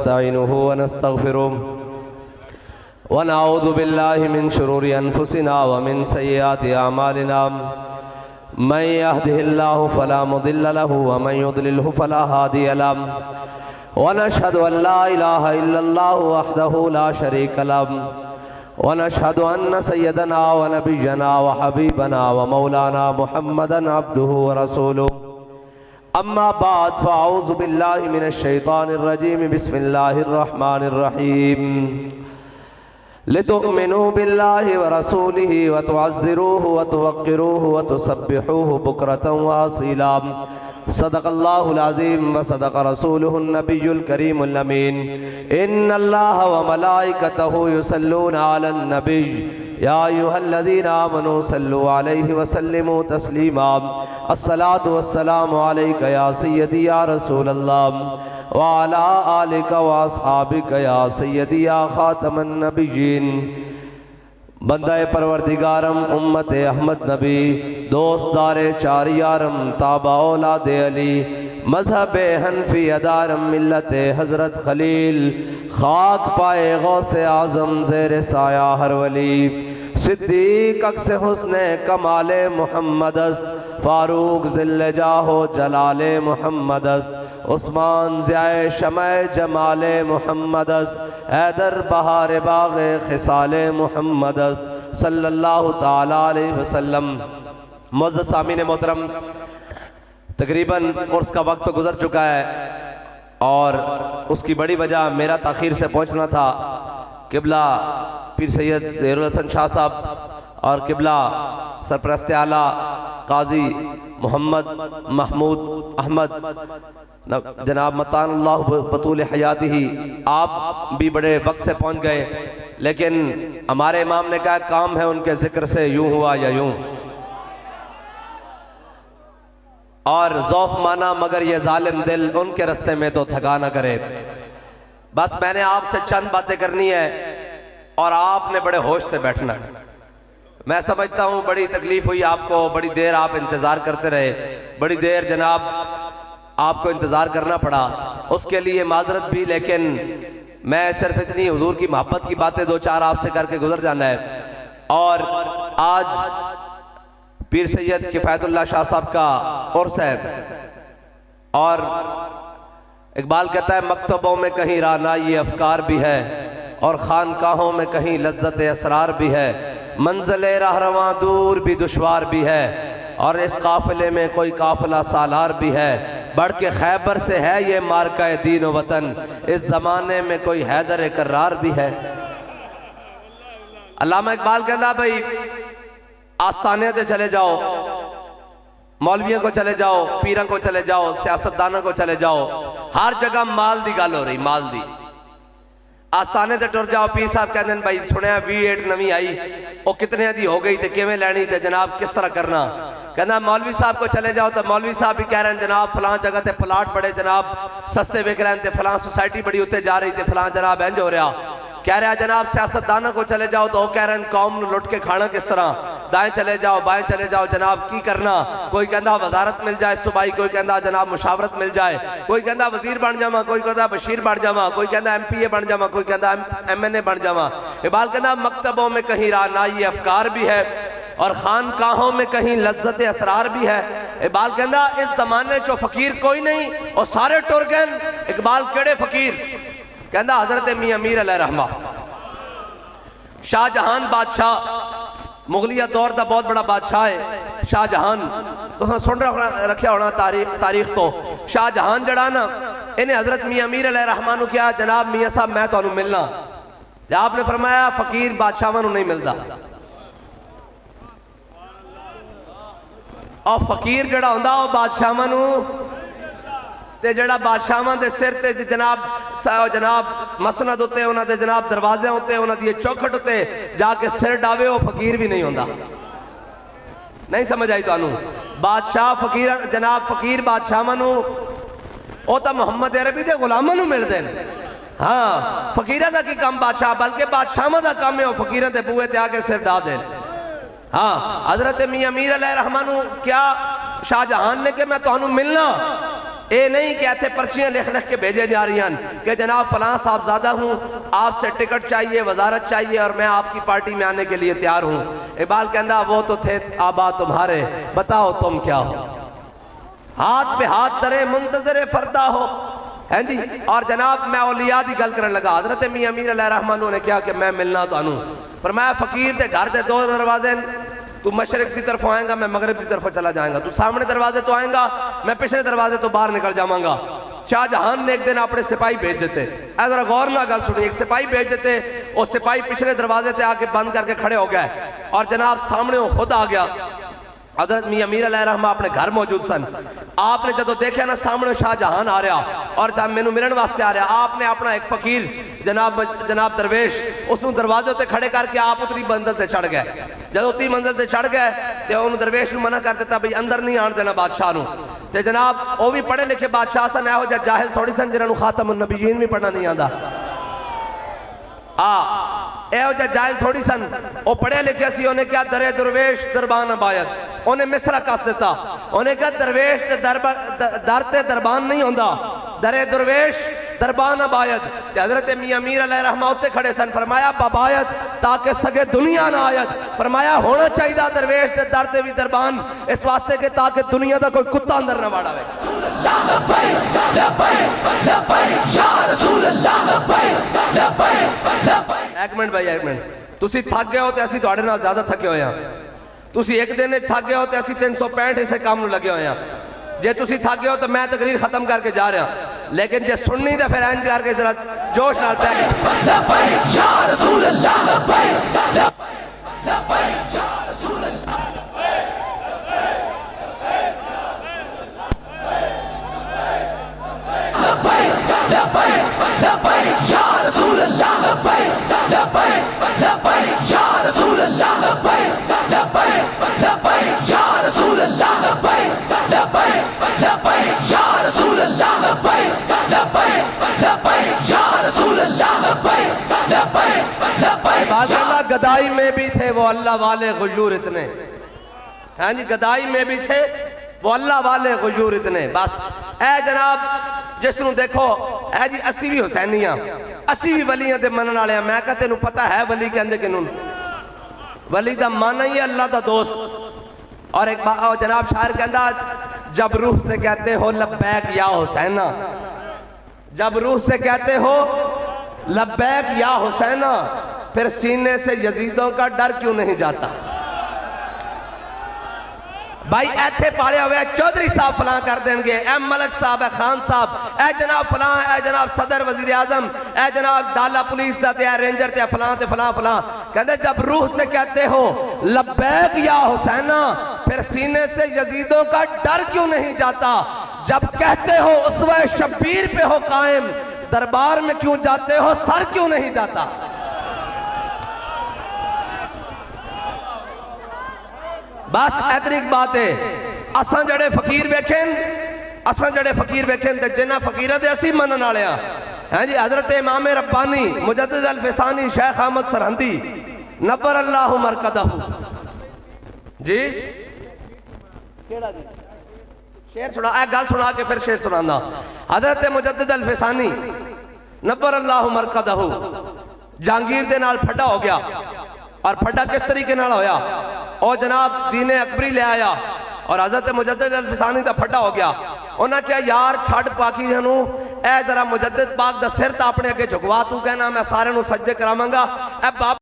ونستعينه ونستغفره ونعوذ بالله من شرور أنفسنا ومن سيئات أعمالنا من يهده الله فلا مضل له ومن يضلله فلا هادي له ونشهد أن لا إله إلا الله وحده لا شريك له ونشهد أن سيدنا ونبينا وحبيبنا ومولانا محمدا عبده ورسوله أما بعد فأعوذ بالله من الشيطان الرجيم بسم الله الرحمن الرحيم لتؤمنوا بالله ورسوله وتعزروه وتوقروه وتسبحوه بكرة وأصيلا صدق الله العظيم وصدق رسوله النبي الكريم الأمين إن الله وملائكته يصلون على النبي يا أيها الذين آمنوا صلوا عليه وسلموا تسليما الصلاة والسلام عليك يا سيدي يا رسول الله وعلى آلك وأصحابك يا سيدي يا خاتم النبيين بندہ پروردگارم امت احمد نبی دوست دار چار یارم تابع اولاد علی مذہب حنفی ادارم ملت حضرت خلیل خاک پائے غوث اعظم زیر سایہ ہر ولی صدیق عکس حسن کمال محمد است فاروق ذل جاہ و جلال محمد است عثمان ضیاء شمع جمال محمد است حیدر بہار باغ خصال محمد است صلی اللہ تعالی علیہ وسلم معزز سامعین محترم تقریباً عرس کا وقت تو گزر چکا ہے اور اس کی بڑی وجہ میرا تاخیر سے پہنچنا تھا قبلہ پیر سید ظہیر الحسن شاہ صاحب اور قبلہ سرپرست اعلیٰ قاضی محمد محمود احمد جناب متان اللہ بطول حیاتی ہی آپ بھی بڑے وقت سے پہنچ گئے لیکن ہمارے امام نے کہا کام ہے ان کے ذکر سے یوں ہوا یا یوں اور ذوف مانا مگر یہ ظالم دل ان کے رستے میں تو تھکا نہ کرے بس میں نے آپ سے چند باتیں کرنی ہے اور آپ نے بڑے ہوش سے بیٹھنا ہے میں سمجھتا ہوں بڑی تکلیف ہوئی آپ کو بڑی دیر آپ انتظار کرتے رہے بڑی دیر جناب آپ کو انتظار کرنا پڑا اس کے لیے معذرت بھی لیکن میں صرف اتنی حضور کی محبت کی باتیں دو چار آپ سے کر کے گزر جانا ہے اور آج پیر سید کفایت اللہ شاہ صاحب کا عرس ہے اور اقبال کہتا ہے مکتبوں میں کہیں رعنائی افکار بھی ہے اور خانقاہوں میں کہیں لذت اسرار بھی ہے منزل رہنما دور بھی دشوار بھی ہے اور اس قافلے میں کوئی قافلہ سالار بھی ہے بڑھ کے خیبر سے ہے یہ مارکہ دین و وطن اس زمانے میں کوئی حیدر کرار بھی ہے علامہ اقبال کہنا بھئی آستانے تے چلے جاؤ مولویوں کو چلے جاؤ پیروں کو چلے جاؤ سیاستدانوں کو چلے جاؤ ہر جگہ مال دی گل ہو رہی مال دی آستانے تے ٹر جاؤ پیر صاحب کہتے ہیں بھائی سنیا V8 نویں آئی وہ کتنے دی ہو گئی تے کیویں لینی تے جناب کس طرح کرنا کہنا مولوی صاحب کو چلے جاؤ تو مولوی صاحب بھی کہہ رہے ہیں جناب فلاں جگہ تے پلاٹ بڑے جناب سستے بک رہے ہیں تے فلاں سوسائٹی بڑی ہوتے جا رہی تے فلاں جناب انج ہو رہا کہہ رہا جناب سیاستدانوں کو چلے جاؤ تو وہ کہہ رہے ہیں قوم نے لٹ کے کھانا کس طرح دائیں چلے جاؤ بائیں چلے جاؤ جناب کی کرنا کوئی کہندا وزارت مل جائے صوبائی کوئی کہندا جناب مشاورت مل جائے کوئی کہندا وزیر بن جاواں کوئی کہندا بشیر بن جاواں کوئی کہندا MP بن جاواں کوئی کہندا MNA بن جاواں اقبال کہندا مکتبوں میں کہیں رعنائی افکار بھی ہے اور خانقاہوں میں کہیں لذت اسرار بھی ہے اقبال کہندا اس زمانے چو فقیر کوئی نہیں اور سارے ٹر گئے اقبال کیڑے فقیر کہندا حضرت میاں امیر علیہ رحمہ شاہ جہان بادشاہ مغلیہ دور دا بہت بڑا بادشاہ ہے شاہ جہان تو سن رکھیا ہونا تاریخ تو شاہ جہان جڑا نا انہیں حضرت میاں امیر علیہ رحمہ نو کیا جناب میاں صاحب میں تو انہوں ملنا آپ نے فرمایا فقیر بادشاہ نو نہیں ملدا اور فقیر جڑا ہوندا وہ بادشاہ نو تے جڑا بادشاہاں دے سر تے جناب مسند ہوتے انہاں دے جناب دروازے ہوتے انہاں دی چوکھٹ ہوتے جا کے سر ڈاوے وہ فقیر بھی نہیں ہوندا نہیں سمجھ آئی تو انہوں بادشاہ فقیر جناب فقیر بادشاہاں نو او تا محمد عربی دے غلاماں نو مل دین ہاں فقیرہ دا کی کام بادشاہ بلکہ بادشاہاں دا کام ہے وہ فقیرہ دے بوئے تے آگے سر ڈا دین ہاں حضرت میاں امیر علیہ رحمہ نو کیا شاہ جہان نے کہ میں تو انہوں ملنا اے نہیں کہ ایتھے پرچیاں لکھ لکھ کے بھیجے جا رہی ہیں کہ جناب فلاں صاحب زیادہ ہوں، آپ سے ٹکٹ چاہیے، وزارت چاہیے اور میں آپ کی پارٹی میں آنے کے لیے تیار ہوں۔ اقبال کہندا وہ تو تھے آبا تمہارے، بتاؤ تم کیا ہو، ہاتھ پہ ہاتھ درے منتظر فردہ ہو، ہیں جی۔ اور جناب میں اولیاء دی گل کرن لگا، حضرت میاں امیر علیہ الرحمن نے کہا کہ میں ملنا تو انہوں، فرمایا فقیر دے گھر دے 2 دروازے، تو مشرق کی طرف آئیں گا، میں مغرب کی طرف چلا جائیں گا، تو سامنے دروازے تو آئیں گا، میں پچھلے دروازے تو باہر نکل جاؤں گا۔ شاہ جہان نے ایک دن اپنے سپاہی بھیج دیتے، ذرا غور نہ گل سنی، ایک سپاہی بھیج دیتے، اور سپاہی پچھلے دروازے تے آ کے بند کر کے کھڑے ہو گئے، اور جناب سامنے وہ خود آ گیا۔ حضرت میاں امیر علیہ الرحمہ اپنے گھر موجود سن، آپ نے جدو دیکھا نا سامنے شاہ جہان آ رہا اور جب میں ملن واسطے آ رہا، آپ نے اپنا ایک فقیر جناب درویش اس نے دروازے تے کھڑے کر کے آپ اتنی منزل تے چڑھ گئے۔ جب اتنی منزل تے چڑھ گئے تو انہوں درویش نو منع کر دیتا بھئی اندر نہیں آن دینا بادشاہ نو، تے جناب وہ بھی پڑھے لکھے بادشاہ سن، ایہو جا جاہل تھوڑی سن جنہوں خاتم النبیین بھی پڑھنا نہیں آندا، ایہو جا جاہل تھوڑی سن، وہ پڑھے لکھے سی، انہیں کیا درے درویش دربان باید، انہیں مصرہ کس دیتا، انہیں کیا درویش در تے دربان نہیں ہوندہ، درے درویش دربان باید۔ حضرت میاں امیر علیہ الرحمہ ہوتے کھڑے سن، فرمایا بابایت تاکہ سگے دنیا نہ آیت، فرمایا ہونا چاہیے دا درویش در تے بھی دربان، اس واسطے کہ تاکہ دنیا دا کوئی کتا اندر نہ واڑا ہوئے۔ ایک منٹ بھائی، ایک منٹ، تسی تھک گئے ہو تے اسی توڑے نہ زیادہ تھکے ہوئے ہیں، تسی ایک دن تھک گئے ہو تے اسی 365 اسے کام نو لگے ہوئے ہیں، جے تسی تھک گئے ہو تو میں تقریر ختم کر کے جا رہا ہوں، لیکن جے سننی تو پھر اینج کر کے ذرا جوش نال پہ لبیک یا رسول اللہ، لبیک لبیک یا رسول اللہ، لبیک یا رسول اللہ، لبیک لبیک یا رسول اللہ، لبیک لبیک یا رسول اللہ، لبیک لبیک یا رسول اللہ، لبیک لبیک یا رسول اللہ، لبیک لبیک۔ اللہ گدائی میں بھی تھے وہ اللہ والے غیور اتنے، ہاں جی گدائی میں بھی تھے وہ اللہ والے غیور اتنے۔ بس اے جناب جس نو دیکھو اے جی اسی بھی حسینیاں، اسی بھی ولیاں دے منن والے ہیں، میں کہتے نو پتہ ہے ولی کے اندے کنون، ولی دا مانا ہی ہے اللہ دا دوست۔ اور ایک جناب شاعر کہندا جب روح سے کہتے ہو لبیک یا حسینہ، جب روح سے کہتے ہو لبیک یا حسینہ، پھر سینے سے یزیدوں کا ڈر کیوں نہیں جاتا؟ بھائی ایتھے پاڑے ہوئے چودھری صاحب فلاں کر دیں گے، اے ملک صاحب، اے خان صاحب، اے جناب فلاں، اے جناب صدر وزیر اعظم، اے جناب ڈالا پولیس دا تے اے رینجر تے فلاں تے فلاں فلاں، کہتے جب روح سے کہتے ہو لبیک یا حسینہ، پھر سینے سے یزیدوں کا ڈر کیوں نہیں جاتا؟ جب کہتے ہو اسوہ شبیر پہ ہو قائم، دربار میں کیوں جاتے ہو سر کیوں نہیں جاتا؟ بس اتنی ایک بات ہے، اساں جڑے فقیر ویکھیں تے جنہ فقیرہ دے اسی منن والے ہیں جی۔ حضرت امام ربانی مجدد الفسانی شیخ احمد سرہندی نبر اللہ مرکدہ جی شیر سنا، ایک گل سنا کے پھر شیر سنانا۔ حضرت مجدد الفسانی نبر اللہ مرکدہ جہانگیر دے نال پھڈا ہو گیا، اور پھڈا کس طریقے نال ہویا؟ اور جناب دین اکبری لے آیا اور حضرت مجدد الفسانی دا پھڈا ہو گیا۔ انہاں کیا یار چھڑ پاکی جنوں، اے ذرا مجدد پاک دا سر تا اپنے اگے جھکوا، تو کہنا میں سارے نو سجدے کراماں گا، اے باپ